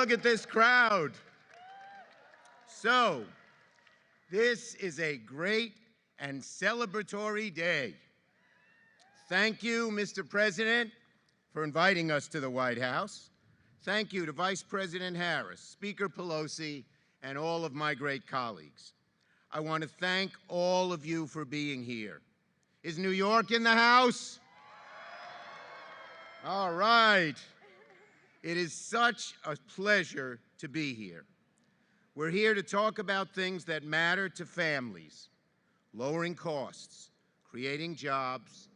look at this crowd. So, this is a great and celebratory day. Thank you, Mr. President, for inviting us to the White House. Thank you to Vice President Harris, Speaker Pelosi, and all of my great colleagues. I want to thank all of you for being here. Is New York in the house? All right. It is such a pleasure to be here. We're here to talk about things that matter to families, lowering costs, creating jobs,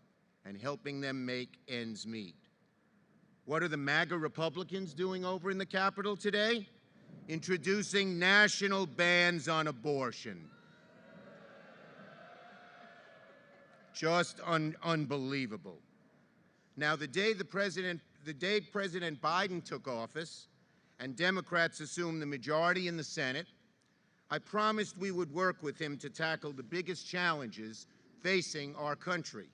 and helping them make ends meet. What are the MAGA Republicans doing over in the Capitol today? Introducing national bans on abortion. Just unbelievable. Now, the day President Biden took office and Democrats assumed the majority in the Senate, I promised we would work with him to tackle the biggest challenges facing our country.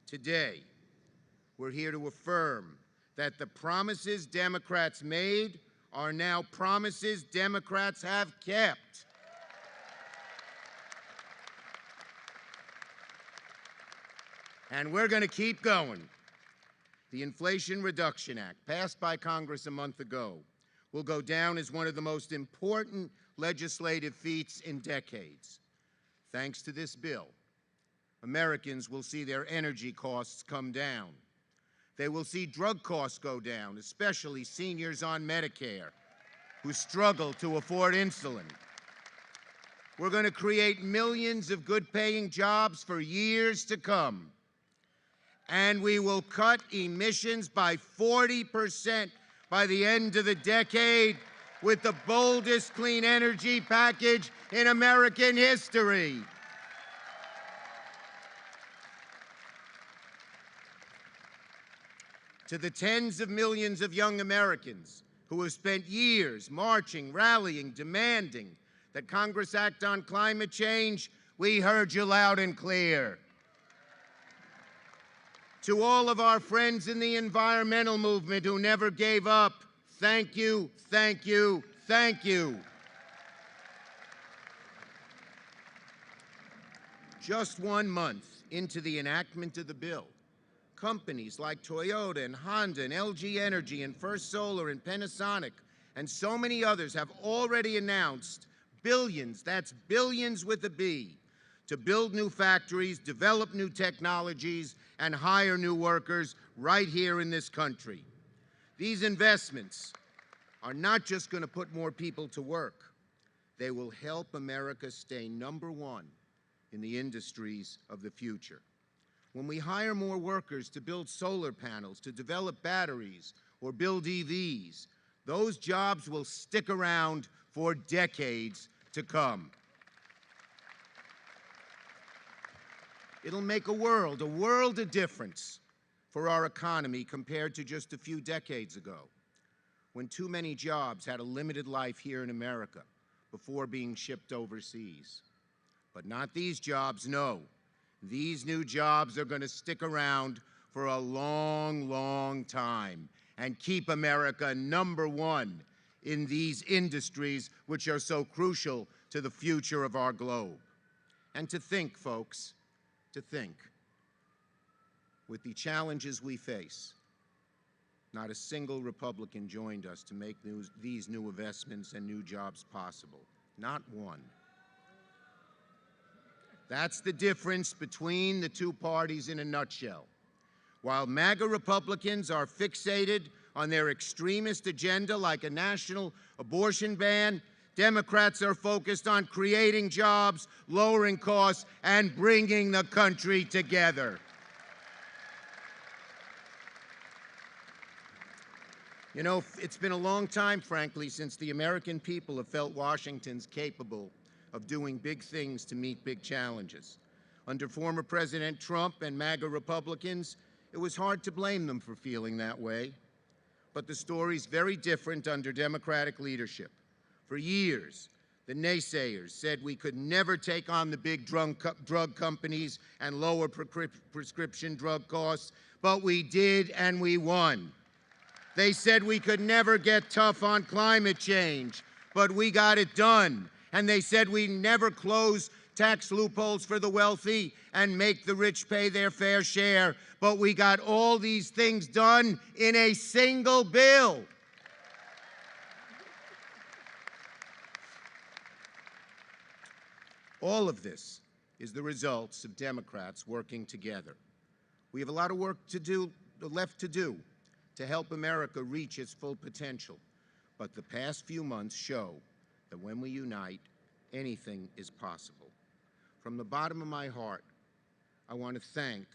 Today, we're here to affirm that the promises Democrats made are now promises Democrats have kept. And we're going to keep going. The Inflation Reduction Act, passed by Congress a month ago, will go down as one of the most important legislative feats in decades. Thanks to this bill, Americans will see their energy costs come down. They will see drug costs go down, especially seniors on Medicare who struggle to afford insulin. We're going to create millions of good-paying jobs for years to come. And we will cut emissions by 40% by the end of the decade with the boldest clean energy package in American history. To the tens of millions of young Americans who have spent years marching, rallying, demanding that Congress act on climate change, we heard you loud and clear. To all of our friends in the environmental movement who never gave up, thank you, thank you, thank you. Just 1 month into the enactment of the bill, companies like Toyota and Honda and LG Energy and First Solar and Panasonic and so many others have already announced billions, that's billions with a B, to build new factories, develop new technologies, and hire new workers right here in this country. These investments are not just going to put more people to work. They will help America stay #1 in the industries of the future. When we hire more workers to build solar panels, to develop batteries, or build EVs, those jobs will stick around for decades to come. It'll make a world of difference for our economy compared to just a few decades ago, when too many jobs had a limited life here in America before being shipped overseas. But not these jobs, no. These new jobs are going to stick around for a long, long time and keep America #1 in these industries which are so crucial to the future of our globe. And to think, folks, to think, with the challenges we face, not a single Republican joined us to make these new investments and new jobs possible. Not one. That's the difference between the two parties in a nutshell. While MAGA Republicans are fixated on their extremist agenda like a national abortion ban, Democrats are focused on creating jobs, lowering costs, and bringing the country together. You know, it's been a long time, frankly, since the American people have felt Washington's capable of doing big things to meet big challenges. Under former President Trump and MAGA Republicans, it was hard to blame them for feeling that way. But the story's very different under Democratic leadership. For years, the naysayers said we could never take on the big drug companies and lower prescription drug costs, but we did and we won. They said we could never get tough on climate change, but we got it done. And they said we'd never close tax loopholes for the wealthy and make the rich pay their fair share, but we got all these things done in a single bill. All of this is the results of Democrats working together. We have a lot of work left to do to help America reach its full potential. But the past few months show that when we unite, anything is possible. From the bottom of my heart, I want to thank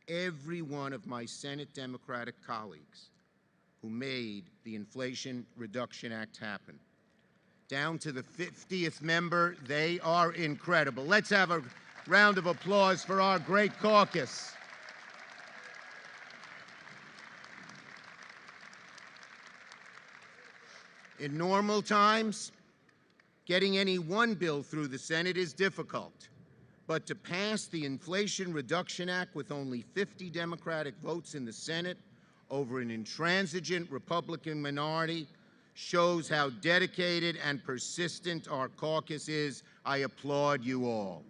every one of my Senate Democratic colleagues who made the Inflation Reduction Act happen. Down to the 50th member, they are incredible. Let's have a round of applause for our great caucus. In normal times, getting any one bill through the Senate is difficult. But to pass the Inflation Reduction Act with only 50 Democratic votes in the Senate over an intransigent Republican minority shows how dedicated and persistent our caucus is. I applaud you all.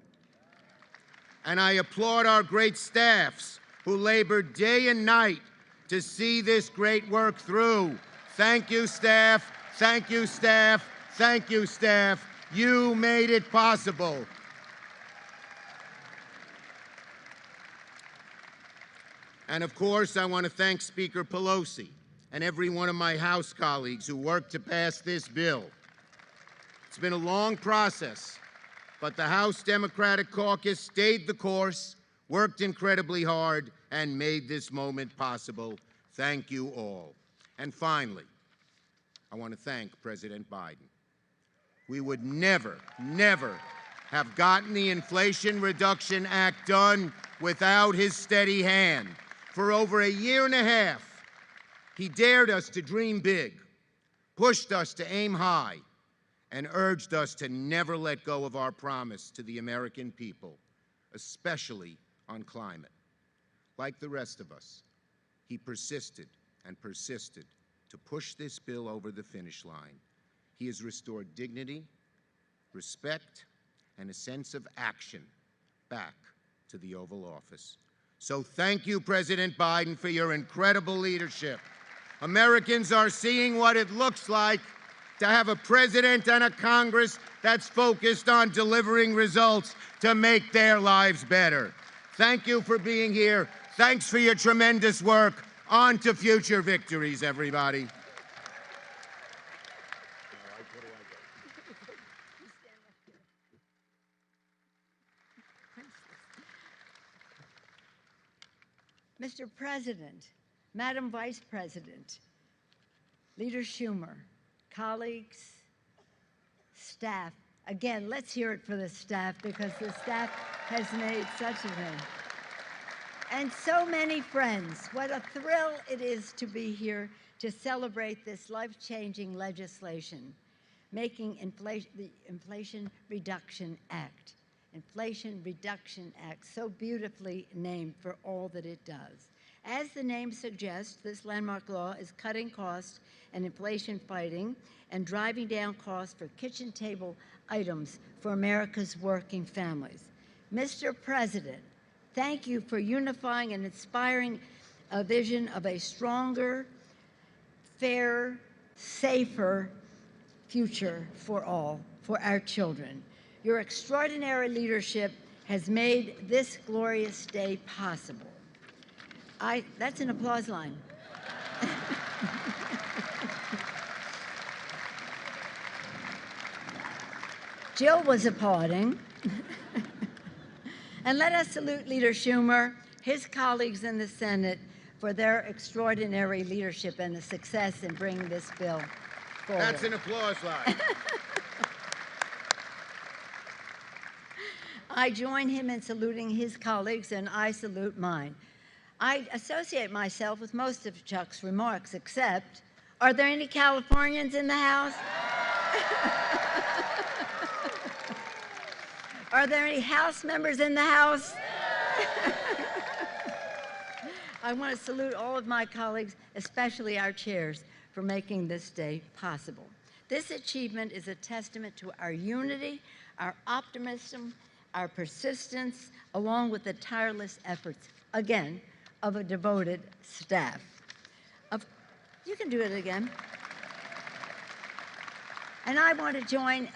And I applaud our great staffs who labored day and night to see this great work through. Thank you, staff. Thank you, staff. Thank you, staff. You made it possible. And of course, I want to thank Speaker Pelosi and every one of my House colleagues who worked to pass this bill. It's been a long process, but the House Democratic Caucus stayed the course, worked incredibly hard, and made this moment possible. Thank you all. And finally, I want to thank President Biden. We would never, never have gotten the Inflation Reduction Act done without his steady hand. For over a year and a half, he dared us to dream big, pushed us to aim high, and urged us to never let go of our promise to the American people, especially on climate. Like the rest of us, he persisted and persisted to push this bill over the finish line. He has restored dignity, respect, and a sense of action back to the Oval Office. So thank you, President Biden, for your incredible leadership. Americans are seeing what it looks like to have a president and a Congress that's focused on delivering results to make their lives better. Thank you for being here. Thanks for your tremendous work. On to future victories, everybody. Mr. President, Madam Vice President, Leader Schumer, colleagues, staff. Again, let's hear it for the staff, because the staff has made such a thing. And so many friends. What a thrill it is to be here to celebrate this life-changing legislation, making the Inflation Reduction Act. Inflation Reduction Act, so beautifully named for all that it does. As the name suggests, this landmark law is cutting costs and inflation fighting and driving down costs for kitchen table items for America's working families. Mr. President, thank you for unifying and inspiring a vision of a stronger, fairer, safer future for all, for our children. Your extraordinary leadership has made this glorious day possible. That's an applause line. Jill was applauding. And let us salute Leader Schumer, his colleagues in the Senate, for their extraordinary leadership and the success in bringing this bill forward. That's an applause line. I join him in saluting his colleagues, and I salute mine. I associate myself with most of Chuck's remarks, except, are there any Californians in the House? Are there any House members in the House? I want to salute all of my colleagues, especially our chairs. for making this day possible. This achievement is a testament to our unity, our optimism, our persistence, along with the tireless efforts, again, of a devoted staff. You can do it again. And I want to join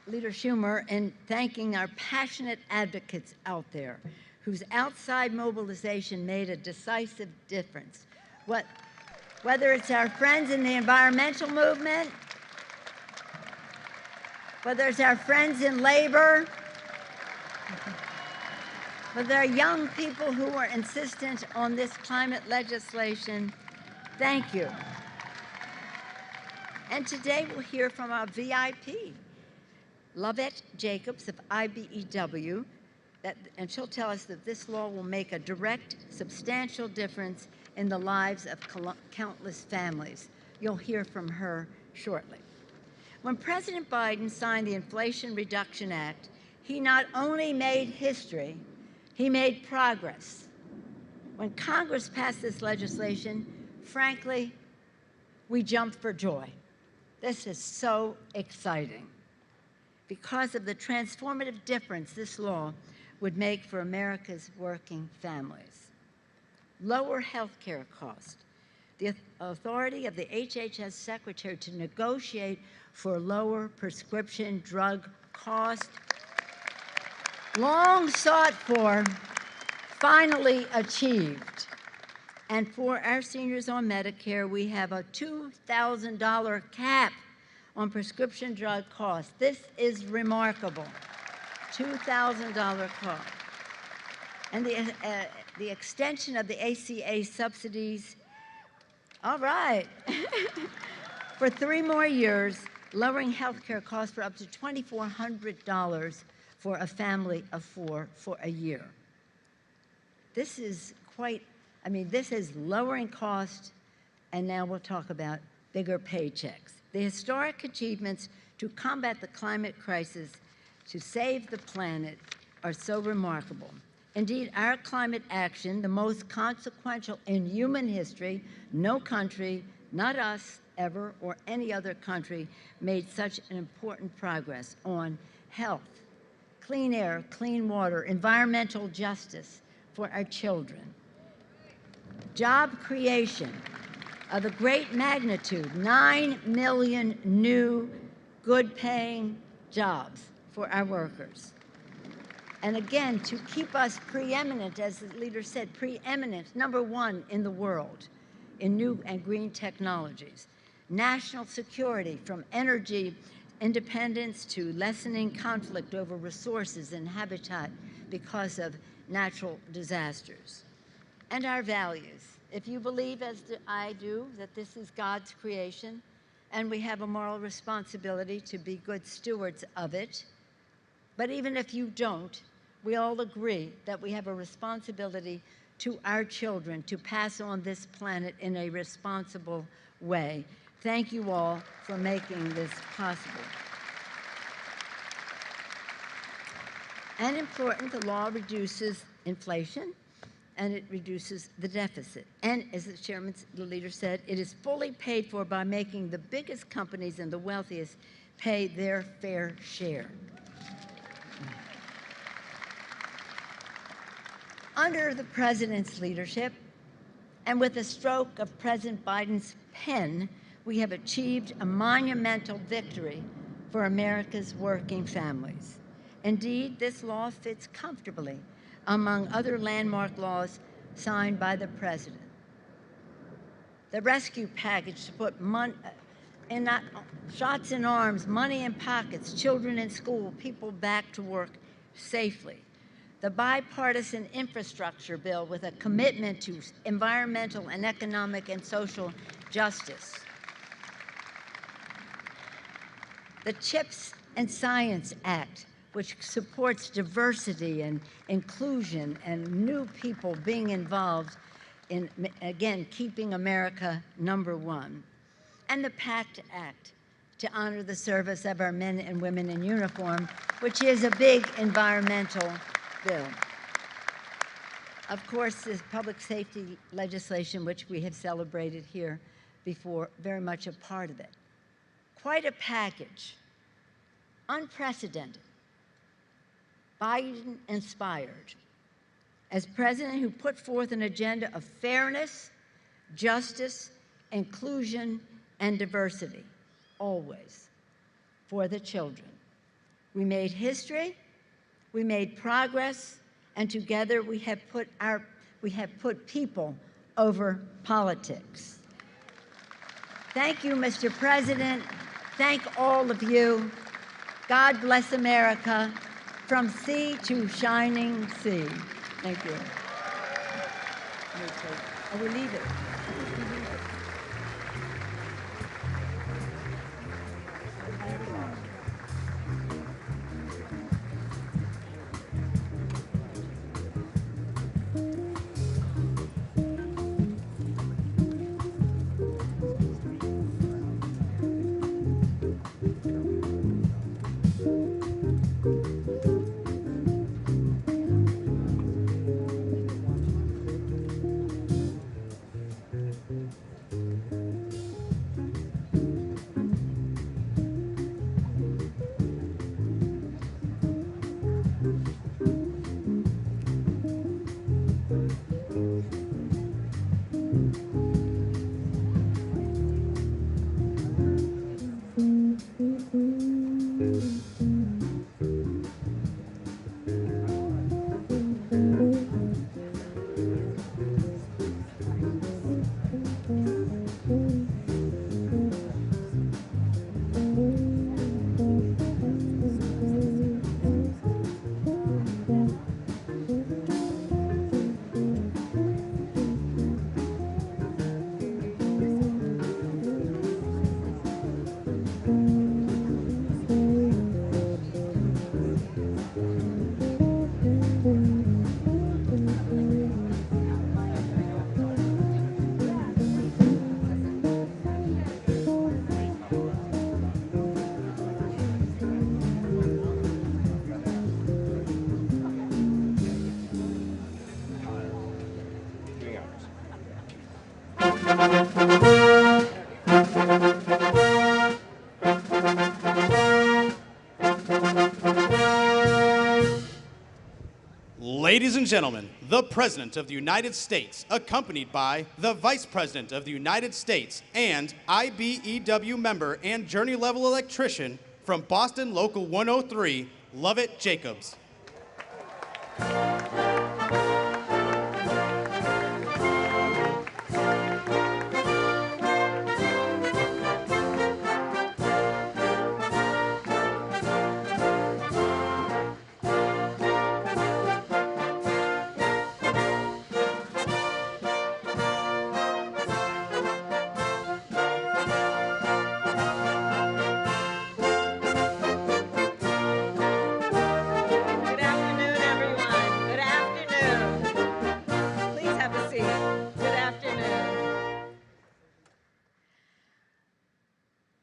Leader Schumer in thanking our passionate advocates out there whose outside mobilization made a decisive difference. Whether it's our friends in the environmental movement, whether it's our friends in labor, whether our young people who are insistent on this climate legislation, thank you. And today we'll hear from our VIP, Lovette Jacobs of IBEW, and she'll tell us that this law will make a direct, substantial difference in the lives of countless families. You'll hear from her shortly. When President Biden signed the Inflation Reduction Act, he not only made history, he made progress. When Congress passed this legislation, frankly, we jumped for joy. This is so exciting because of the transformative difference this law would make for America's working families. Lower health care costs, the authority of the HHS Secretary to negotiate for lower prescription drug costs, long sought for, finally achieved. And for our seniors on Medicare, we have a $2,000 cap on prescription drug costs. This is remarkable, $2,000 cost. And the extension of the ACA subsidies, all right, for 3 more years, lowering health care costs for up to $2,400 for a family of 4 for a year. This is quite, this is lowering costs, and now we'll talk about bigger paychecks. The historic achievements to combat the climate crisis, to save the planet, are so remarkable. Indeed, our climate action, the most consequential in human history, no country, not us ever, or any other country, made such an important progress on health, clean air, clean water, environmental justice for our children. Job creation of a great magnitude, 9 million new good-paying jobs for our workers. And again, to keep us preeminent, as the leader said, preeminent, #1 in the world in new and green technologies. National security, from energy independence to lessening conflict over resources and habitat because of natural disasters. And our values. If you believe, as I do, that this is God's creation, and we have a moral responsibility to be good stewards of it, but even if you don't, we all agree that we have a responsibility to our children to pass on this planet in a responsible way. Thank you all for making this possible. And important, the law reduces inflation, and it reduces the deficit. And as the leader said, it is fully paid for by making the biggest companies and the wealthiest pay their fair share. Under the president's leadership, and with the stroke of President Biden's pen, we have achieved a monumental victory for America's working families. Indeed, this law fits comfortably among other landmark laws signed by the president. The rescue package to put shots in arms, money in pockets, children in school, people back to work safely. The bipartisan infrastructure bill with a commitment to environmental and economic and social justice. The CHIPS and Science Act, which supports diversity and inclusion and new people being involved in, again, keeping America #1. And the PACT Act, to honor the service of our men and women in uniform, which is a big environmental bill. Of course, this public safety legislation, which we have celebrated here very much a part of it. Quite a package, unprecedented, Biden-inspired, as president who put forth an agenda of fairness, justice, inclusion, and diversity, always for the children. We made history, we made progress, and together we have put people over politics. Thank you, Mr. President. Thank all of you. God bless America, from sea to shining sea. Thank you. Oh, we leave it. Ladies and gentlemen, the President of the United States, accompanied by the Vice President of the United States and IBEW member and Journey Level electrician from Boston Local 103, Lovett Jacobs.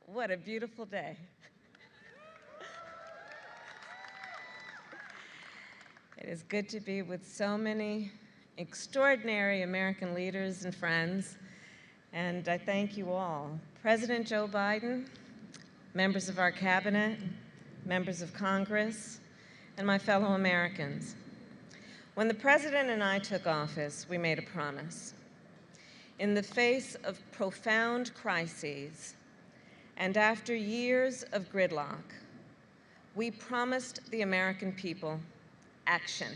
What a beautiful day. It is good to be with so many extraordinary American leaders and friends, and I thank you all. President Joe Biden, members of our cabinet, members of Congress, and my fellow Americans. When the President and I took office, we made a promise. In the face of profound crises, and after years of gridlock, we promised the American people action.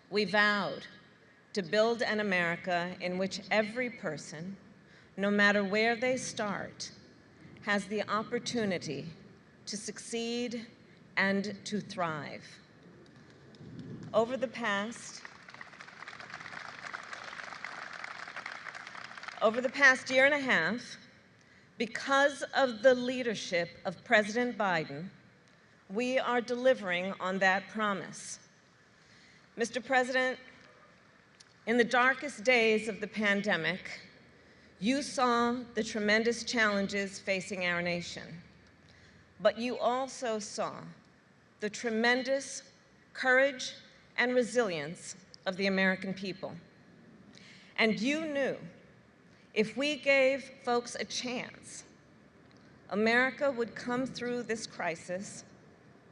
We vowed to build an America in which every person, no matter where they start, has the opportunity to succeed and to thrive. Over the past year and a half, because of the leadership of President Biden, we are delivering on that promise. Mr. President, in the darkest days of the pandemic, you saw the tremendous challenges facing our nation, but you also saw the tremendous courage and resilience of the American people. And you knew If we gave folks a chance, America would come through this crisis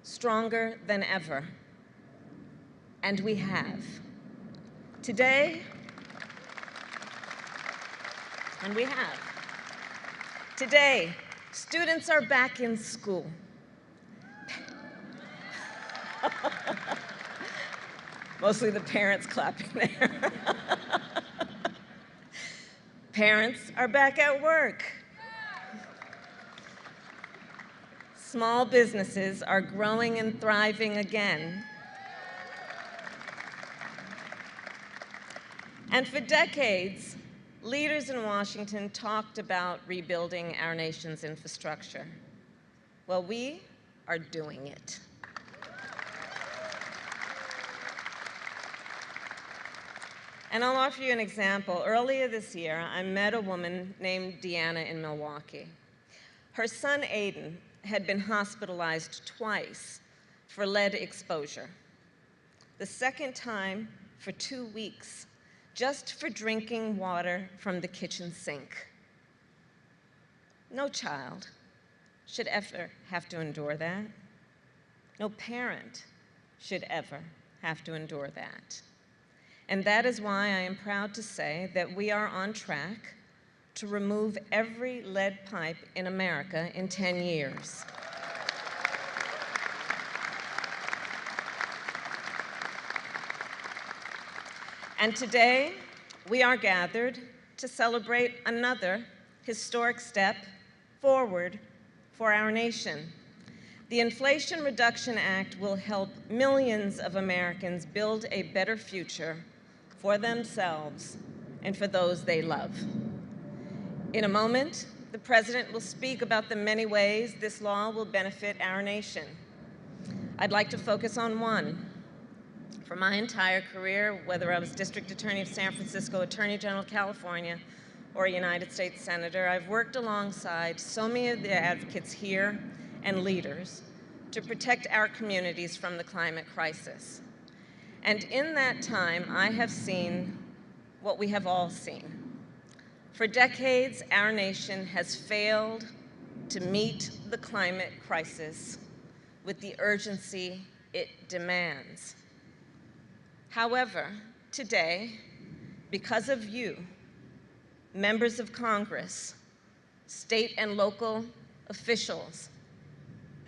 stronger than ever. And we have. Today, and we have. Today, students are back in school. Mostly the parents clapping there. Parents are back at work. Small businesses are growing and thriving again. And for decades, leaders in Washington talked about rebuilding our nation's infrastructure. Well, we are doing it. And I'll offer you an example. Earlier this year, I met a woman named Deanna in Milwaukee. Her son, Aiden, had been hospitalized twice for lead exposure. The second time for 2 weeks, just for drinking water from the kitchen sink. No child should ever have to endure that. No parent should ever have to endure that. And that is why I am proud to say that we are on track to remove every lead pipe in America in 10 years. And today, we are gathered to celebrate another historic step forward for our nation. The Inflation Reduction Act will help millions of Americans build a better future for themselves and for those they love. In a moment, the President will speak about the many ways this law will benefit our nation. I'd like to focus on one. For my entire career, whether I was District Attorney of San Francisco, Attorney General of California, or a United States Senator, I've worked alongside so many of the advocates here and leaders to protect our communities from the climate crisis. And in that time, I have seen what we have all seen. For decades, our nation has failed to meet the climate crisis with the urgency it demands. However, today, because of you, members of Congress, state and local officials,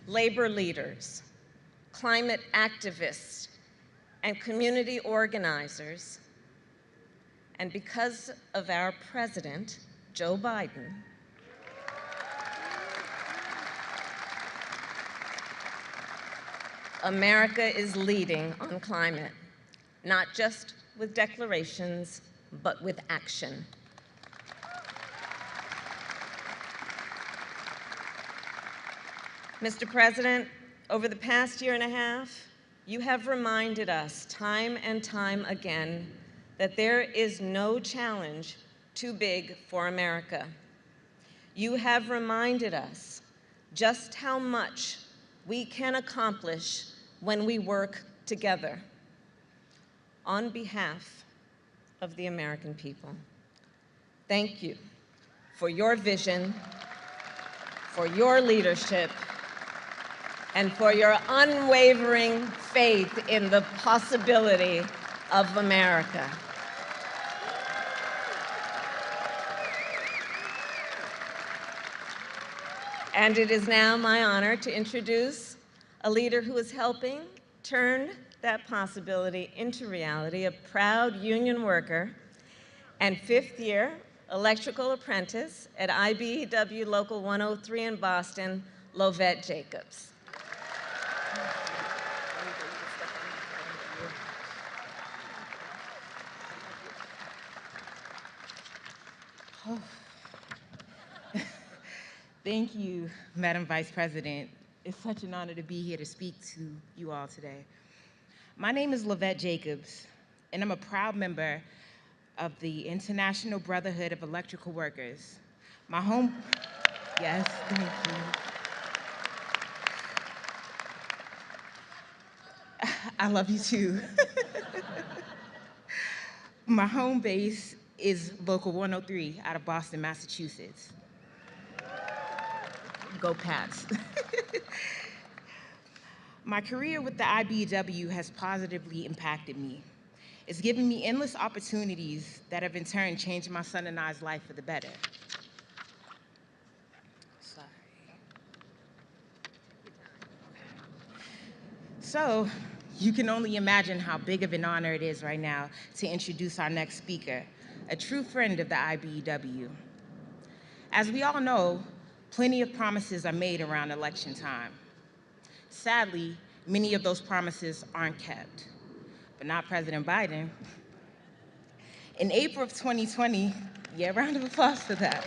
labor leaders, climate activists, and community organizers, and because of our President, Joe Biden, America is leading on climate, not just with declarations, but with action. Mr. President, over the past year and a half, you have reminded us time and time again that there is no challenge too big for America. You have reminded us just how much we can accomplish when we work together. On behalf of the American people, thank you for your vision, for your leadership, and for your unwavering faith in the possibility of America. And it is now my honor to introduce a leader who is helping turn that possibility into reality, a proud union worker and fifth-year electrical apprentice at IBEW Local 103 in Boston, Lovette Jacobs. Oh. Thank you, Madam Vice President. It's such an honor to be here to speak to you all today. My name is Lovette Jacobs, and I'm a proud member of the International Brotherhood of Electrical Workers. Yes, thank you. I love you too. My home base is Local 103 out of Boston, Massachusetts. Go Pats. My career with the IBEW has positively impacted me. It's given me endless opportunities that have in turn changed my son and I's life for the better. Sorry. So, you can only imagine how big of an honor it is right now to introduce our next speaker, a true friend of the IBEW. As we all know, plenty of promises are made around election time. Sadly, many of those promises aren't kept, but not President Biden. In April of 2020, yeah, round of applause for that.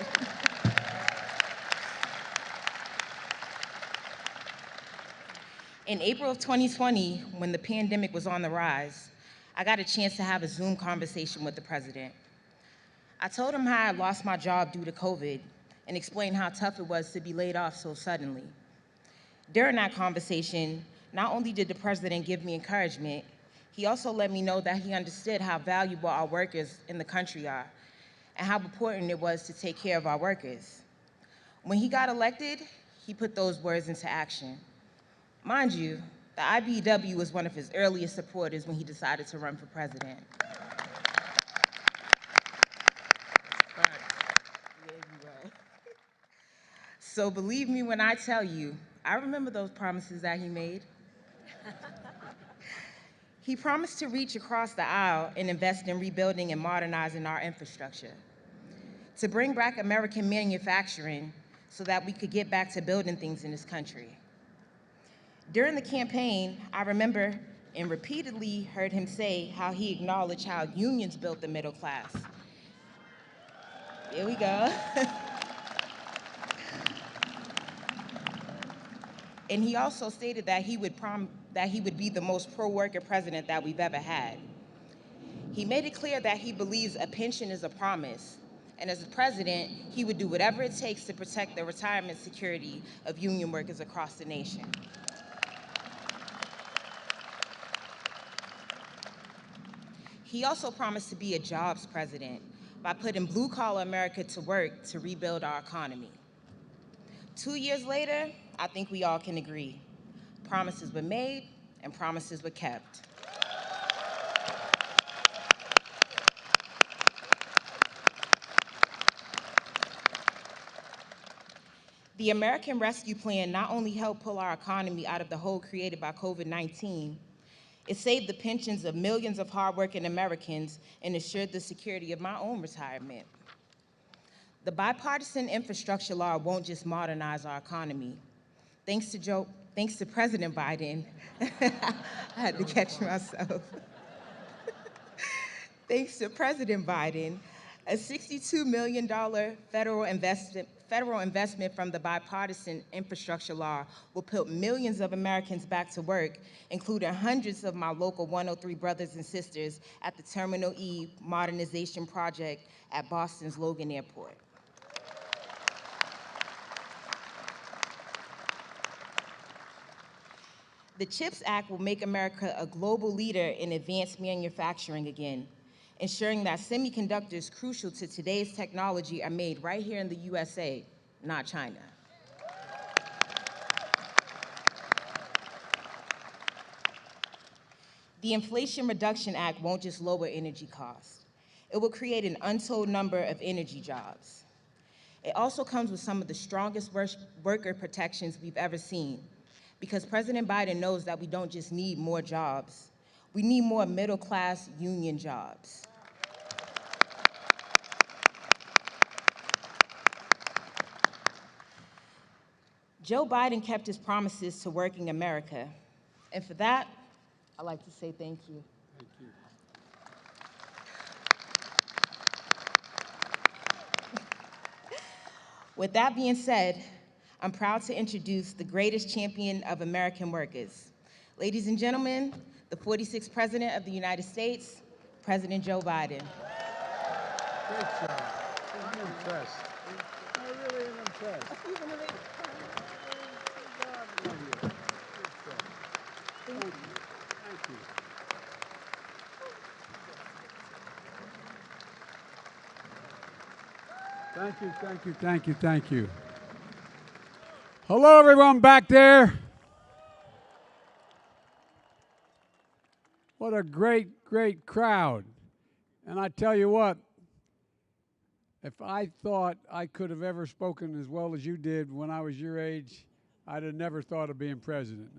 In April of 2020, when the pandemic was on the rise, I got a chance to have a Zoom conversation with the president. I told him how I lost my job due to COVID and explained how tough it was to be laid off so suddenly. During that conversation, not only did the president give me encouragement, he also let me know that he understood how valuable our workers in the country are and how important it was to take care of our workers. When he got elected, he put those words into action. Mind you, the IBEW was one of his earliest supporters when he decided to run for president. So believe me when I tell you, I remember those promises that he made. He promised to reach across the aisle and invest in rebuilding and modernizing our infrastructure, to bring back American manufacturing so that we could get back to building things in this country. During the campaign, I remember and repeatedly heard him say how he acknowledged how unions built the middle class. Here we go. And he also stated that he would be the most pro-worker president that we've ever had. He made it clear that he believes a pension is a promise, and as a president, he would do whatever it takes to protect the retirement security of union workers across the nation. He also promised to be a jobs president by putting blue-collar America to work to rebuild our economy. 2 years later, I think we all can agree. Promises were made and promises were kept. The American Rescue Plan not only helped pull our economy out of the hole created by COVID-19, it saved the pensions of millions of hardworking Americans and assured the security of my own retirement. The bipartisan infrastructure law won't just modernize our economy. Thanks to President Biden, I had to catch myself. Thanks to President Biden, a $62 million federal investment from the bipartisan infrastructure law will put millions of Americans back to work, including hundreds of my local 103 brothers and sisters at the Terminal E modernization project at Boston's Logan Airport. The CHIPS Act will make America a global leader in advanced manufacturing again, ensuring that semiconductors crucial to today's technology are made right here in the USA, not China. The Inflation Reduction Act won't just lower energy costs. It will create an untold number of energy jobs. It also comes with some of the strongest worker protections we've ever seen, because President Biden knows that we don't just need more jobs, we need more middle-class union jobs. Joe Biden kept his promises to working America, and for that, I'd like to say thank you. Thank you. With that being said, I'm proud to introduce the greatest champion of American workers. Ladies and gentlemen, the 46th President of the United States, President Joe Biden. Great job. I'm impressed. I really am impressed. Good job. Love you. Good job. Thank you. Thank you. Thank you, thank you, thank you, thank you. Hello, everyone back there. What a great, great crowd. And I tell you what, if I thought I could have ever spoken as well as you did when I was your age, I'd have never thought of being president.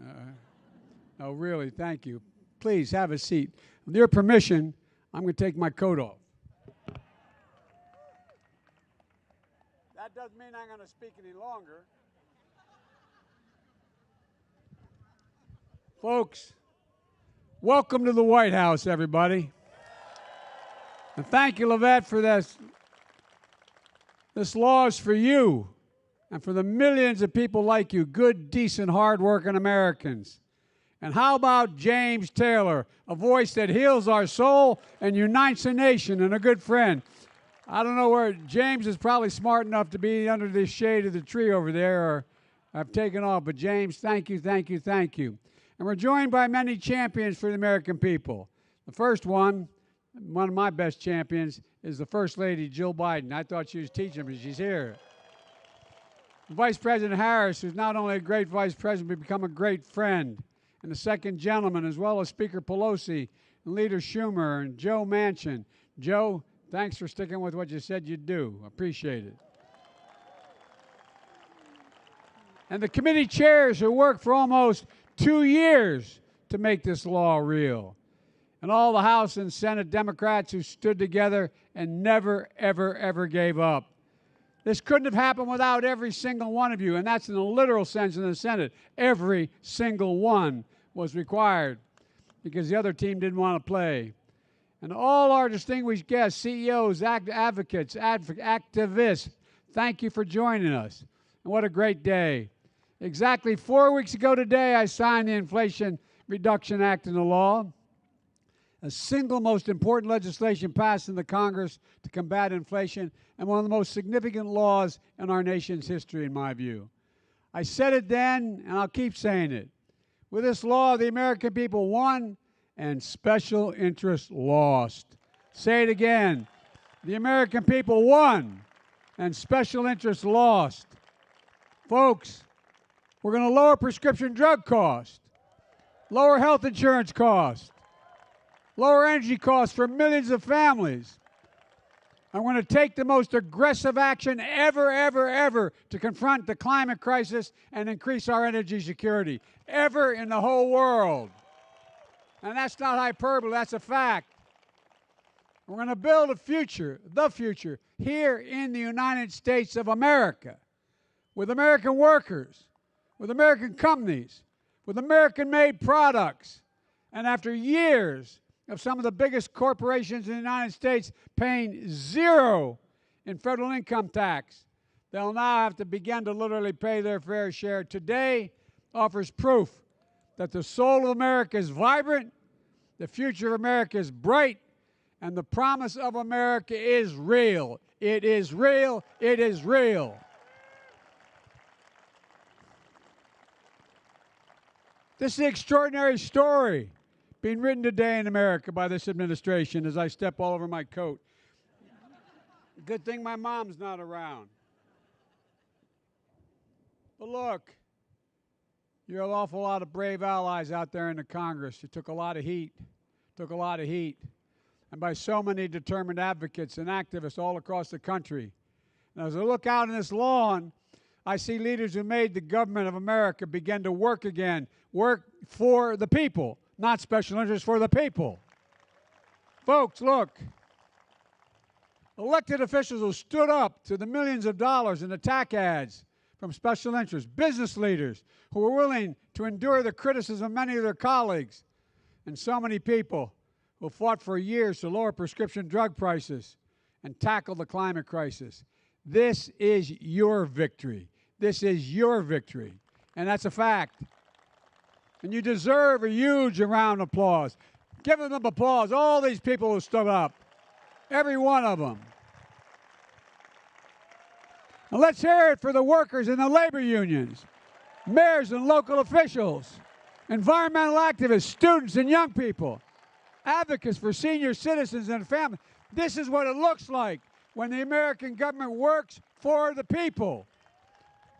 No, really, thank you. Please have a seat. With your permission, I'm going to take my coat off. That doesn't mean I'm going to speak any longer. Folks, welcome to the White House, everybody. And thank you, Lavette, for this. This law is for you and for the millions of people like you, good, decent, hard-working Americans. And how about James Taylor, a voice that heals our soul and unites the nation, and a good friend. I don't know where, James is probably smart enough to be under the shade of the tree over there, or I've taken off. But James, thank you, thank you, thank you. And we're joined by many champions for the American people. The first one of my best champions, is the First Lady, Jill Biden. I thought she was teaching, but she's here. Vice President Harris, who's not only a great vice president, but become a great friend. And the second gentleman, as well as Speaker Pelosi, and Leader Schumer, and Joe Manchin. Joe, thanks for sticking with what you said you'd do. Appreciate it. And the committee chairs who worked for almost 2 years to make this law real. And all the House and Senate Democrats who stood together and never, ever, ever gave up. This couldn't have happened without every single one of you, and that's in the literal sense in the Senate. Every single one was required because the other team didn't want to play. And all our distinguished guests, CEOs, advocates, activists, thank you for joining us. And what a great day. Exactly 4 weeks ago today, I signed the Inflation Reduction Act into law, a single most important legislation passed in the Congress to combat inflation, and one of the most significant laws in our nation's history, in my view. I said it then, and I'll keep saying it. With this law, the American people won, and special interests lost. Say it again. The American people won, and special interests lost. Folks, we're going to lower prescription drug costs, lower health insurance costs, lower energy costs for millions of families. I'm going to take the most aggressive action ever, ever, ever to confront the climate crisis and increase our energy security, ever in the whole world. And that's not hyperbole, that's a fact. We're going to build a future, the future, here in the United States of America, with American workers, with American companies, with American-made products. And after years of some of the biggest corporations in the United States paying zero in federal income tax, they'll now have to begin to literally pay their fair share. Today offers proof that the soul of America is vibrant, the future of America is bright, and the promise of America is real. It is real. It is real. This is an extraordinary story being written today in America by this administration as I step all over my coat. Good thing my mom's not around. But look, you're an awful lot of brave allies out there in the Congress. You took a lot of heat, and by so many determined advocates and activists all across the country. And as I look out on this lawn, I see leaders who made the government of America begin to work again, work for the people, not special interests, for the people. Folks, look. Elected officials who stood up to the millions of dollars in attack ads from special interests, business leaders who were willing to endure the criticism of many of their colleagues, and so many people who fought for years to lower prescription drug prices and tackle the climate crisis. This is your victory. This is your victory, and that's a fact. And you deserve a huge round of applause. Give them applause, all these people who stood up, every one of them. And let's hear it for the workers in the labor unions, mayors and local officials, environmental activists, students and young people, advocates for senior citizens and families. This is what it looks like when the American government works for the people.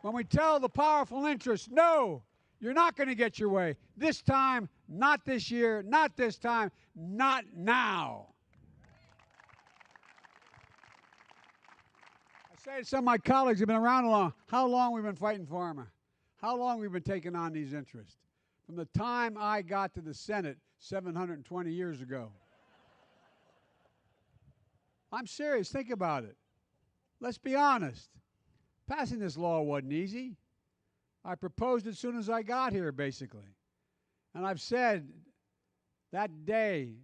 When we tell the powerful interests, no, you're not going to get your way. This time, not this year, not this time, not now. I say to some of my colleagues who've been around a long, how long we've been fighting pharma, how long we've been taking on these interests. From the time I got to the Senate 720 years ago. I'm serious. Think about it. Let's be honest. Passing this law wasn't easy. I proposed it as soon as I got here, basically. And I've said that day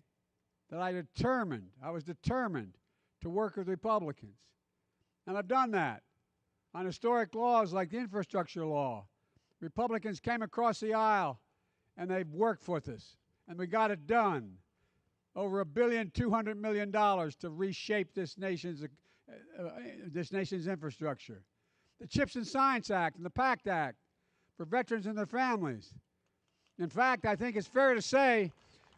that I was determined to work with Republicans. And I've done that on historic laws like the infrastructure law. Republicans came across the aisle and they've worked with us. And we got it done. Over $1.2 billion to reshape this nation's infrastructure. The CHIPS and Science Act and the PACT Act for veterans and their families. In fact, I think it's fair to say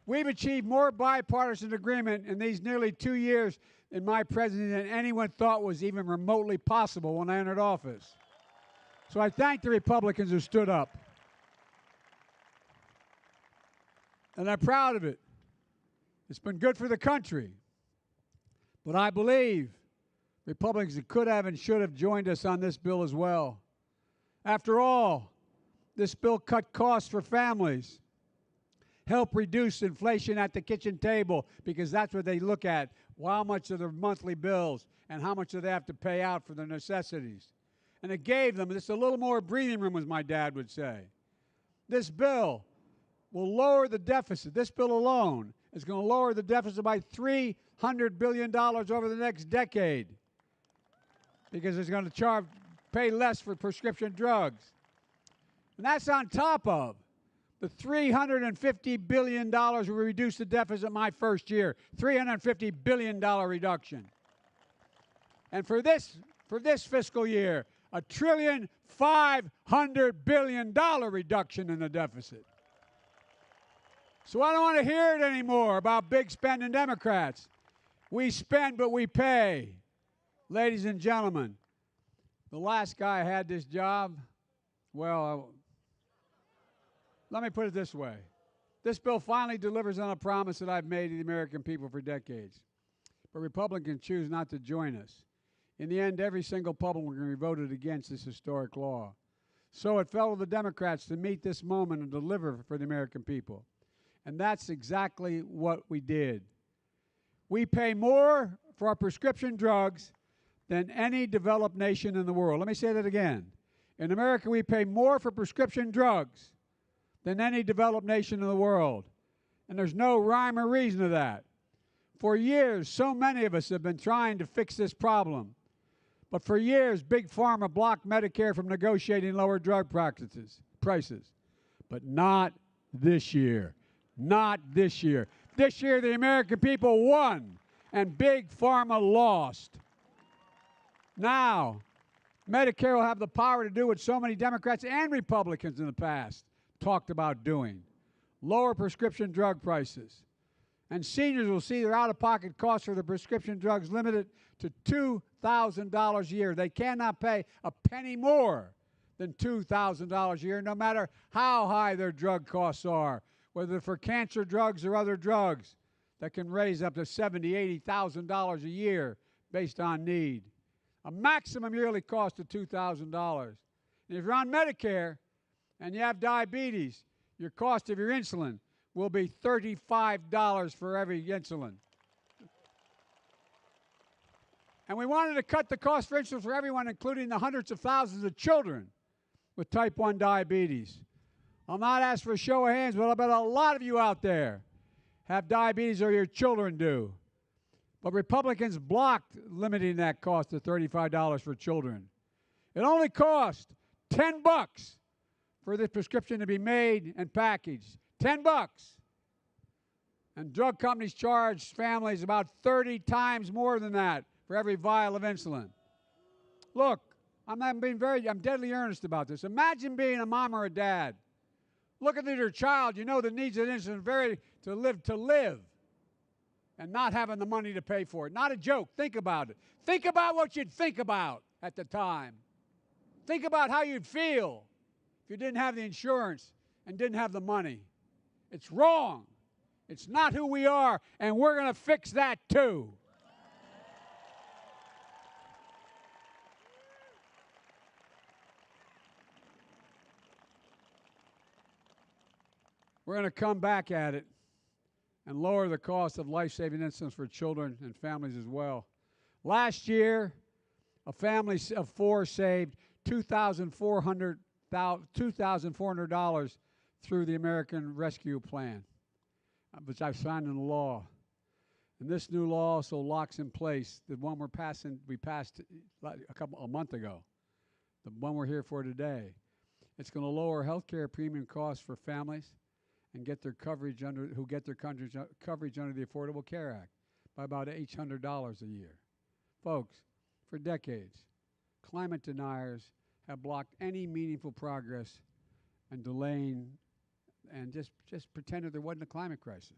we've achieved more bipartisan agreement in these nearly 2 years in my presidency than anyone thought was even remotely possible when I entered office. So I thank the Republicans who stood up. And I'm proud of it. It's been good for the country. But I believe Republicans could have and should have joined us on this bill as well. After all, this bill cut costs for families, help reduce inflation at the kitchen table, because that's what they look at, how much of their monthly bills and how much do they have to pay out for their necessities. And it gave them just a little more breathing room, as my dad would say. This bill will lower the deficit. This bill alone is going to lower the deficit by $300 billion over the next decade, because it's going to pay less for prescription drugs. And that's on top of the $350 billion we reduced the deficit my first year, $350 billion reduction. And for this fiscal year, $1.5 trillion reduction in the deficit. So I don't want to hear it anymore about big spending Democrats. We spend, but we pay. Ladies and gentlemen, the last guy had this job, well, let me put it this way. This bill finally delivers on a promise that I've made to the American people for decades. But Republicans choose not to join us. In the end, every single Republican voted against this historic law. So it fell to the Democrats to meet this moment and deliver for the American people. And that's exactly what we did. We pay more for our prescription drugs than any developed nation in the world. Let me say that again. In America, we pay more for prescription drugs than any developed nation in the world. And there's no rhyme or reason to that. For years, so many of us have been trying to fix this problem. But for years, Big Pharma blocked Medicare from negotiating lower drug prices. But not this year. Not this year. This year, the American people won, and Big Pharma lost. Now, Medicare will have the power to do what so many Democrats and Republicans in the past talked about doing: lower prescription drug prices. And seniors will see their out-of-pocket costs for the prescription drugs limited to $2,000 a year. They cannot pay a penny more than $2,000 a year, no matter how high their drug costs are, whether for cancer drugs or other drugs that can raise up to $70,000, $80,000 a year based on need. A maximum yearly cost of $2,000. And if you're on Medicare and you have diabetes, your cost of your insulin will be $35 for every insulin. And we wanted to cut the cost for insulin for everyone, including the hundreds of thousands of children with type 1 diabetes. I'll not ask for a show of hands, but I bet a lot of you out there have diabetes or your children do. But Republicans blocked limiting that cost to $35 for children. It only cost $10 for this prescription to be made and packaged. $10. And drug companies charge families about 30 times more than that for every vial of insulin. Look, I'm deadly earnest about this. Imagine being a mom or a dad. Looking at your child, you know that needs an insulin to live. and not having the money to pay for it. Not a joke. Think about it. Think about what you'd think about at the time. Think about how you'd feel if you didn't have the insurance and didn't have the money. It's wrong. It's not who we are, and we're going to fix that too. We're going to come back at it and lower the cost of life-saving insulin for children and families as well. Last year, a family of four saved $2,400 through the American Rescue Plan, which I've signed into law. And this new law also locks in place the one we passed a month ago, the one we're here for today. It's going to lower health care premium costs for families and get their coverage under the Affordable Care Act by about $800 a year. Folks, for decades, climate deniers have blocked any meaningful progress and delaying and just pretended there wasn't a climate crisis.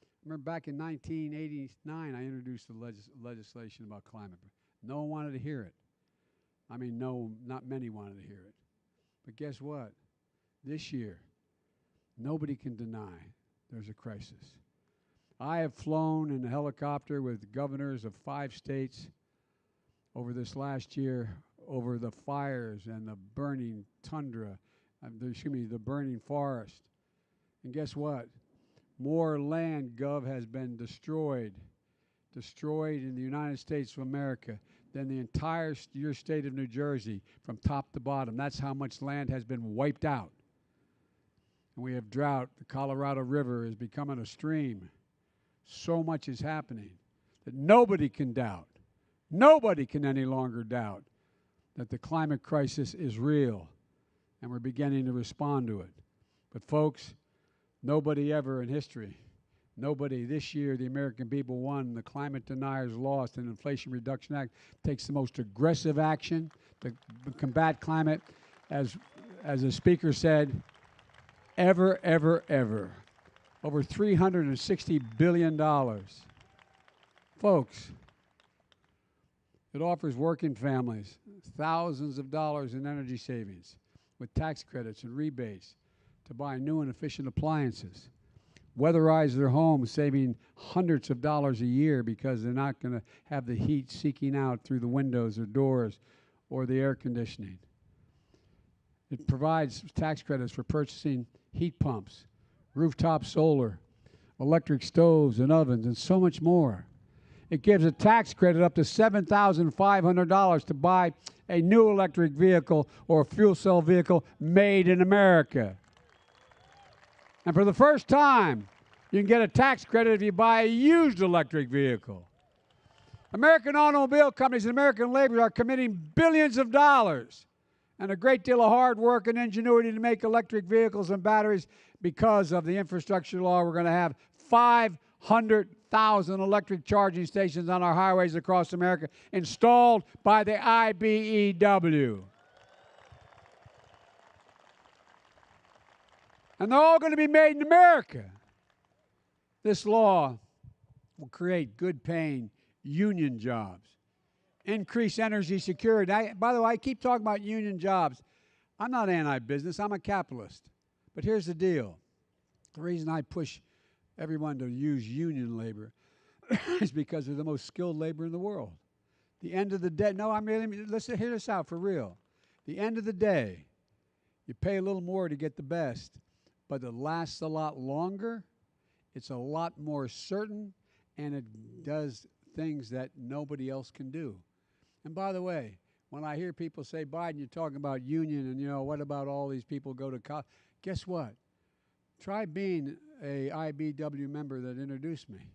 I remember back in 1989, I introduced the legislation about climate. No one wanted to hear it. I mean, no, not many wanted to hear it. But guess what? This year, nobody can deny there's a crisis. I have flown in a helicopter with governors of 5 states over this last year over the fires and the burning tundra, the burning forest. And guess what? More land, Gov, has been destroyed in the United States of America than the entire your state of New Jersey from top to bottom. That's how much land has been wiped out. And we have drought. The Colorado River is becoming a stream. So much is happening that nobody can doubt. Nobody can any longer doubt that the climate crisis is real, and we're beginning to respond to it. But folks, nobody ever in history, nobody this year, the American people won, the climate deniers lost, and the Inflation Reduction Act takes the most aggressive action to combat climate, as the speaker said, ever. Over $360 billion. Folks, it offers working families thousands of dollars in energy savings with tax credits and rebates to buy new and efficient appliances. Weatherize their homes, saving hundreds of dollars a year because they're not going to have the heat seeking out through the windows or doors or the air conditioning. It provides tax credits for purchasing heat pumps, rooftop solar, electric stoves and ovens, and so much more. It gives a tax credit up to $7,500 to buy a new electric vehicle or a fuel cell vehicle made in America. And for the first time, you can get a tax credit if you buy a used electric vehicle. American automobile companies and American labor are committing billions of dollars and a great deal of hard work and ingenuity to make electric vehicles and batteries. Because of the infrastructure law, we're going to have 500,000 electric charging stations on our highways across America installed by the IBEW. And they're all going to be made in America. This law will create good-paying union jobs, increase energy security. By the way, I keep talking about union jobs. I'm not anti-business. I'm a capitalist. But here's the deal. The reason I push everyone to use union labor is because they're the most skilled labor in the world. The end of the day, let's hear this out for real. The end of the day, you pay a little more to get the best, but it lasts a lot longer, it's a lot more certain, and it does things that nobody else can do. And by the way, when I hear people say, Biden, you're talking about union, and what about all these people go to college? Guess what? Try being a IBEW member that introduced me.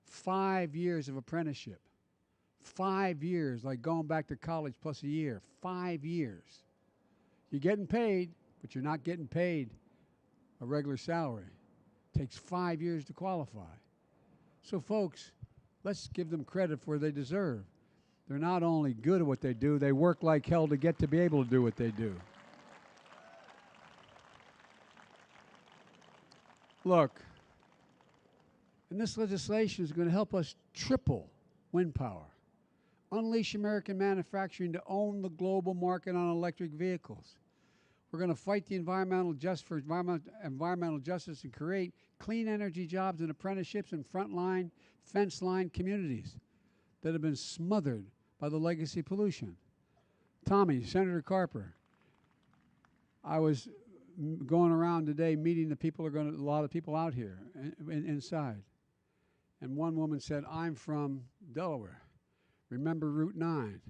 5 years of apprenticeship. 5 years, like going back to college plus a year. 5 years. You're getting paid, but you're not getting paid a regular salary. It takes 5 years to qualify. So folks, let's give them credit for what they deserve. They're not only good at what they do, they work like hell to get to be able to do what they do. Look, And this legislation is going to help us triple wind power, unleash American manufacturing to own the global market on electric vehicles. We're going to fight the environmental justice and create clean energy jobs and apprenticeships in frontline, fence-line communities that have been smothered by the legacy pollution. Tommy, Senator Carper, I was going around today meeting the people, a lot of people out here inside. And one woman said, I'm from Delaware. Remember Route 9?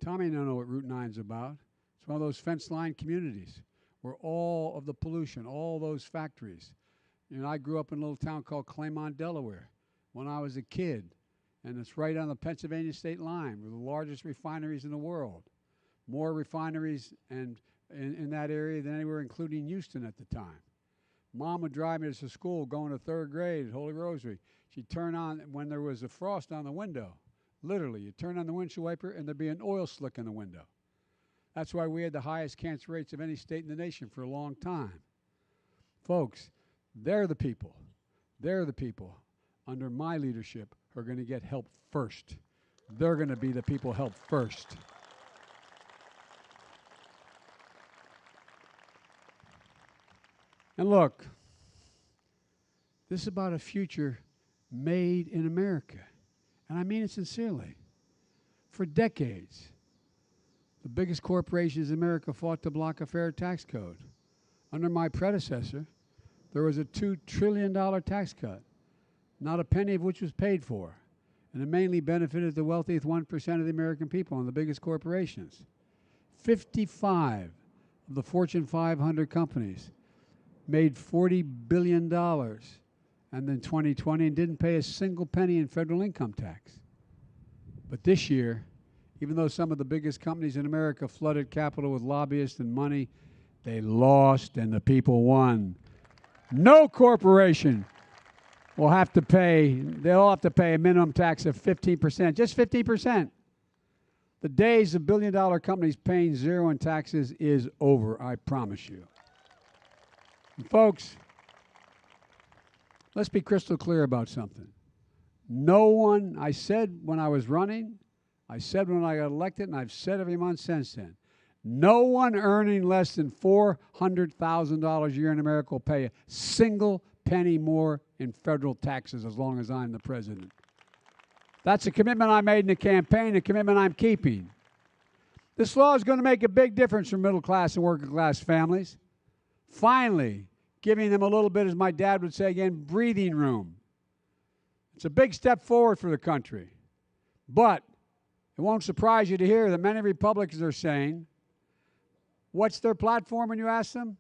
Tommy don't know what Route 9 is about. It's one of those fence-line communities where all of the pollution, all those factories. You know, I grew up in a little town called Claymont, Delaware, when I was a kid. And it's right on the Pennsylvania state line. We're the largest refineries in the world. More refineries and in that area than anywhere, including Houston at the time. Mom would drive me to school going to third grade at Holy Rosary. She'd turn on, when there was a frost on the window, literally, you'd turn on the windshield wiper and there'd be an oil slick in the window. That's why we had the highest cancer rates of any state in the nation for a long time. Folks, they're the people under my leadership who are going to get help first. They're going to be the people helped first. And look, this is about a future made in America. And I mean it sincerely. For decades, the biggest corporations in America fought to block a fair tax code. Under my predecessor, there was a $2 trillion tax cut, not a penny of which was paid for. And it mainly benefited the wealthiest 1% of the American people and the biggest corporations. 55 of the Fortune 500 companies made $40 billion and in 2020 and didn't pay a single penny in federal income tax. But this year, even though some of the biggest companies in America flooded capital with lobbyists and money, they lost and the people won. No corporation will have to pay, they'll have to pay a minimum tax of 15%, just 15%. The days of billion-dollar companies paying zero in taxes is over, I promise you. And folks, let's be crystal clear about something. No one, I said when I was running, I said when I got elected, and I've said every month since then, no one earning less than $400,000 a year in America will pay a single penny more in federal taxes as long as I'm the president. That's a commitment I made in the campaign, a commitment I'm keeping. This law is going to make a big difference for middle class and working class families. Finally, giving them a little bit, as my dad would say again, breathing room. It's a big step forward for the country. But it won't surprise you to hear that many Republicans are saying, what's their platform when you ask them?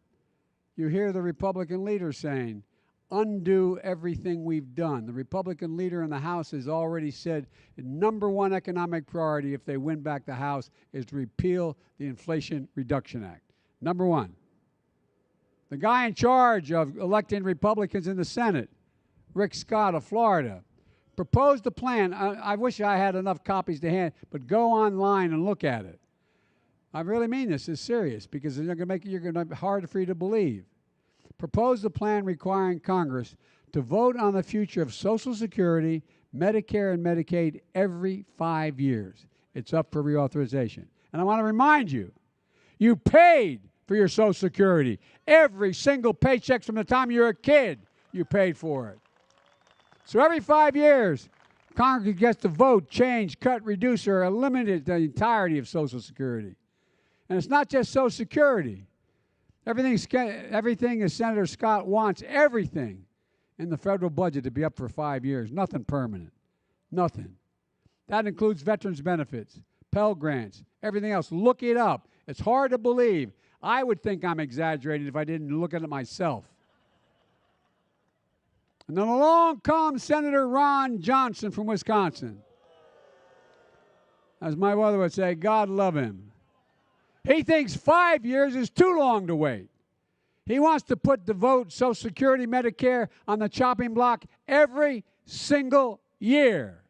You hear the Republican leader saying, undo everything we've done. The Republican leader in the House has already said the number one economic priority if they win back the House is to repeal the Inflation Reduction Act. Number one. The guy in charge of electing Republicans in the Senate, Rick Scott of Florida, proposed a plan. I wish I had enough copies to hand, but go online and look at it. I really mean this is serious because you're going to be hard for you to believe. Proposed a plan requiring Congress to vote on the future of Social Security, Medicare, and Medicaid every 5 years. It's up for reauthorization. And I want to remind you, you paid for your Social Security. Every single paycheck from the time you were a kid, you paid for it. So every 5 years, Congress gets to vote, change, cut, reduce, or eliminate the entirety of Social Security. And it's not just Social Security. Everything as Senator Scott wants, everything in the federal budget to be up for 5 years. Nothing permanent. Nothing. That includes veterans benefits, Pell Grants, everything else. Look it up. It's hard to believe. I would think I'm exaggerating if I didn't look at it myself. And then along comes Senator Ron Johnson from Wisconsin. As my mother would say, God love him. He thinks 5 years is too long to wait. He wants to put the vote, Social Security, Medicare on the chopping block every single year.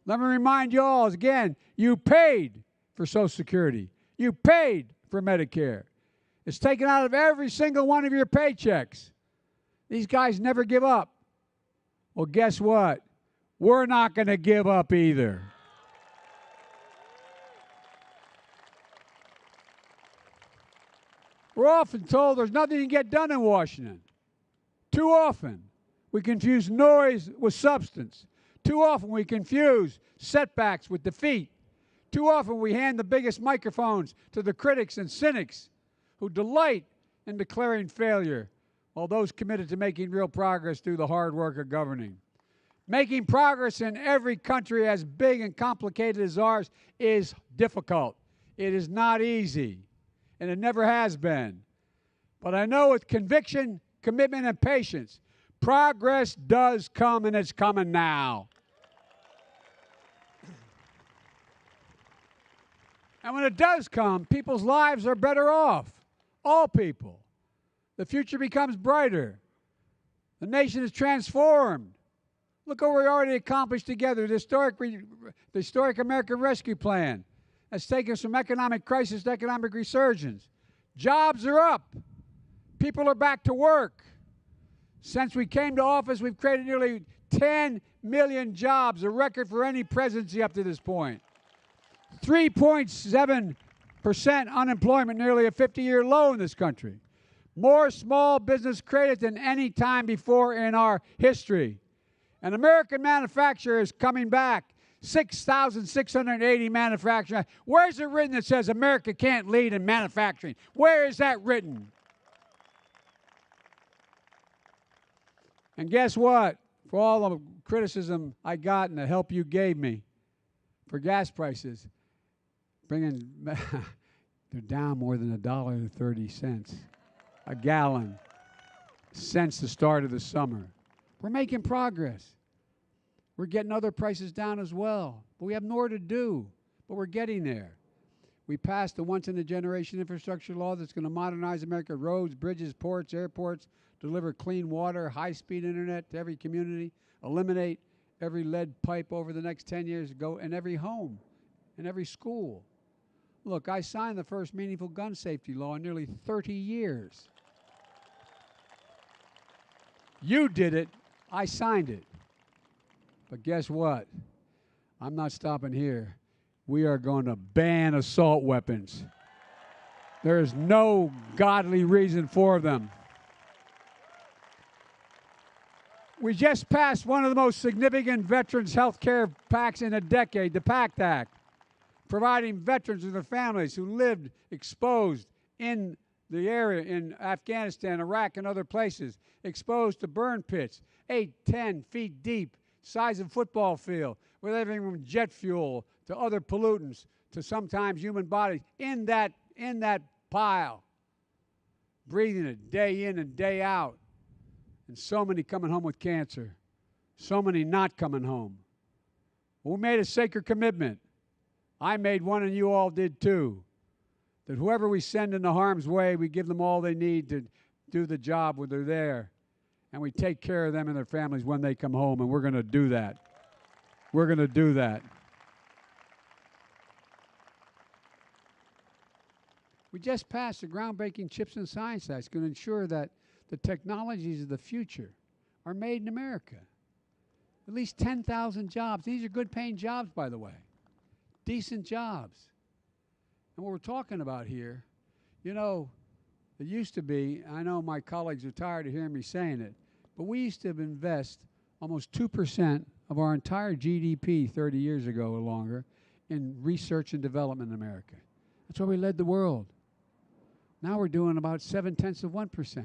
Let me remind you all, again, you paid for Social Security. You paid for Medicare. It's taken out of every single one of your paychecks. These guys never give up. Well, guess what? We're not going to give up either. We're often told there's nothing to get done in Washington. Too often, we confuse noise with substance. Too often, we confuse setbacks with defeat. Too often, we hand the biggest microphones to the critics and cynics who delight in declaring failure, while those committed to making real progress do the hard work of governing. Making progress in every country as big and complicated as ours is difficult. It is not easy, and it never has been. But I know with conviction, commitment, and patience, progress does come, and it's coming now. And when it does come, people's lives are better off. All people. The future becomes brighter. The nation is transformed. Look what we already accomplished together. The historic American Rescue Plan has taken us from economic crisis to economic resurgence. Jobs are up. People are back to work. Since we came to office, we've created nearly 10 million jobs, a record for any presidency up to this point. 3.7% unemployment, nearly a 50-year low in this country. More small business created than any time before in our history. And American manufacturing is coming back. 6,680 manufacturing. Where's it written that says America can't lead in manufacturing? Where is that written? And guess what? For all the criticism I got and the help you gave me for gas prices, they're down more than $1.30 a gallon since the start of the summer. We're making progress. We're getting other prices down as well. But we have more to do, but we're getting there. We passed the once-in-a-generation infrastructure law that's going to modernize America's roads, bridges, ports, airports, deliver clean water, high-speed internet to every community, eliminate every lead pipe over the next 10 years, go in every home, in every school. Look, I signed the first meaningful gun safety law in nearly 30 years. You did it. I signed it. But guess what? I'm not stopping here. We are going to ban assault weapons. There is no godly reason for them. We just passed one of the most significant veterans' health care pacts in a decade, the PACT Act, providing veterans and their families who lived exposed in the area in Afghanistan, Iraq, and other places, exposed to burn pits, 8, 10 feet deep, size of a football field, with everything from jet fuel to other pollutants to sometimes human bodies in that pile, breathing it day in and day out. And so many coming home with cancer, so many not coming home. We made a sacred commitment. I made one and you all did too. That whoever we send into harm's way, we give them all they need to do the job when they're there. And we take care of them and their families when they come home, and we're going to do that. We're going to do that. We just passed a groundbreaking Chips and Science Act. It's going to ensure that the technologies of the future are made in America. At least 10,000 jobs. These are good-paying jobs, by the way. Decent jobs. And what we're talking about here, you know, it used to be, I know my colleagues are tired of hearing me saying it, but we used to invest almost 2% of our entire GDP 30 years ago or longer in research and development in America. That's why we led the world. Now we're doing about 0.7%.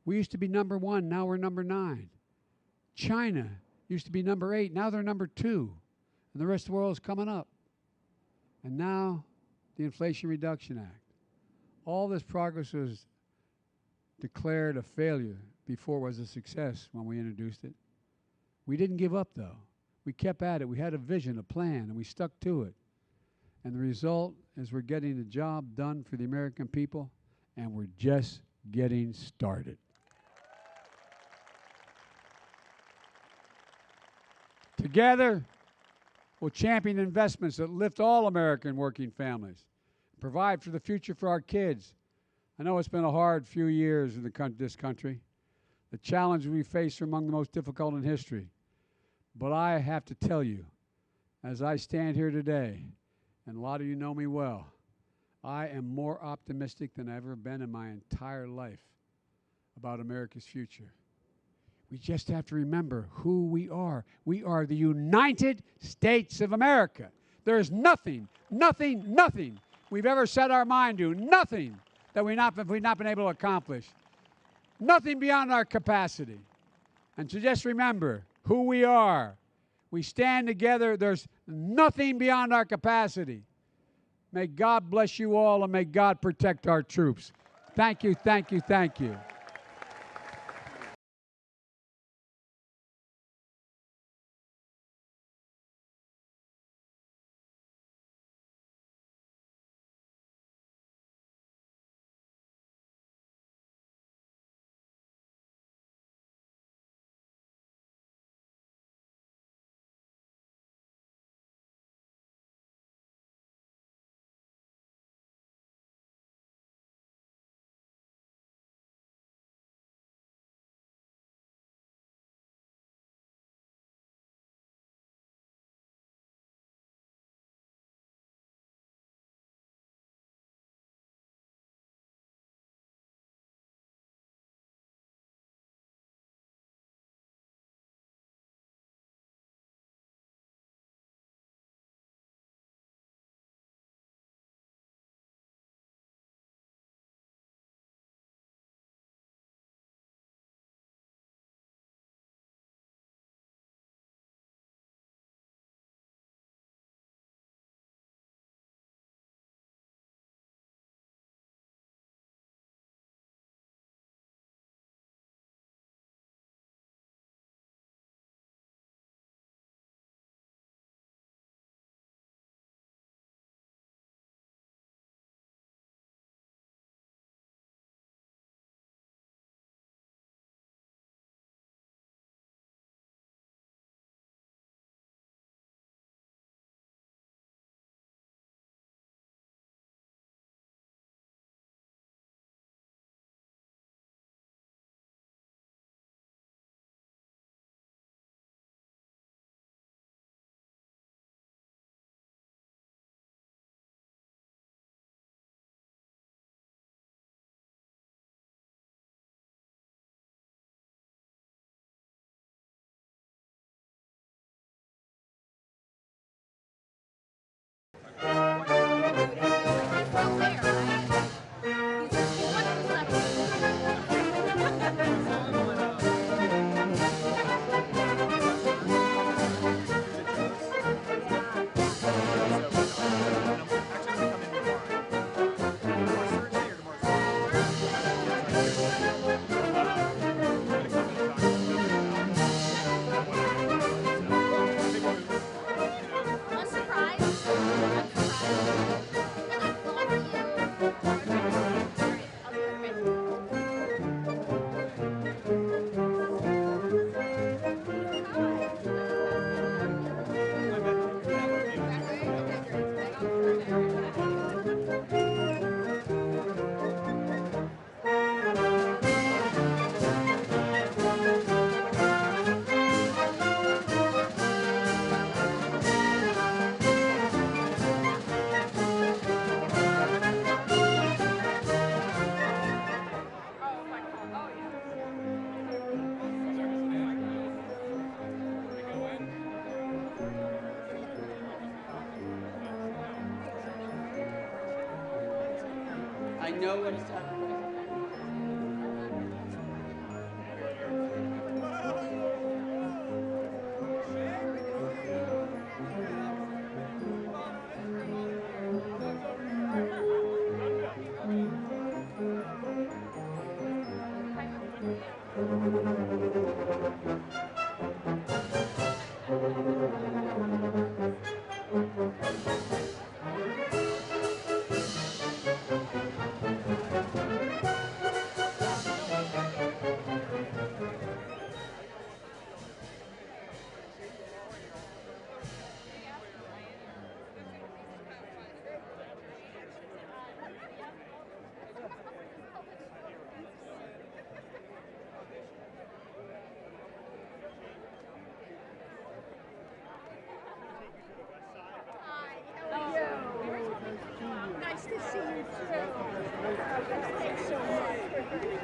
We used to be number 1, now we're number 9. China used to be number 8, now they're number 2. And the rest of the world is coming up. And now the Inflation Reduction Act. All this progress was declared a failure before it was a success when we introduced it. We didn't give up, though. We kept at it. We had a vision, a plan, and we stuck to it. And the result is we're getting the job done for the American people, and we're just getting started. Together, we'll champion investments that lift all American working families, provide for the future for our kids. I know it's been a hard few years in this country. The challenges we face are among the most difficult in history. But I have to tell you, as I stand here today, and a lot of you know me well, I am more optimistic than I've ever been in my entire life about America's future. We just have to remember who we are. We are the United States of America. There is nothing we've ever set our mind to, nothing that we've not been able to accomplish. Nothing beyond our capacity. And to just remember who we are. We stand together. There's nothing beyond our capacity. May God bless you all, and may God protect our troops. Thank you, thank you, thank you. I know when it's time.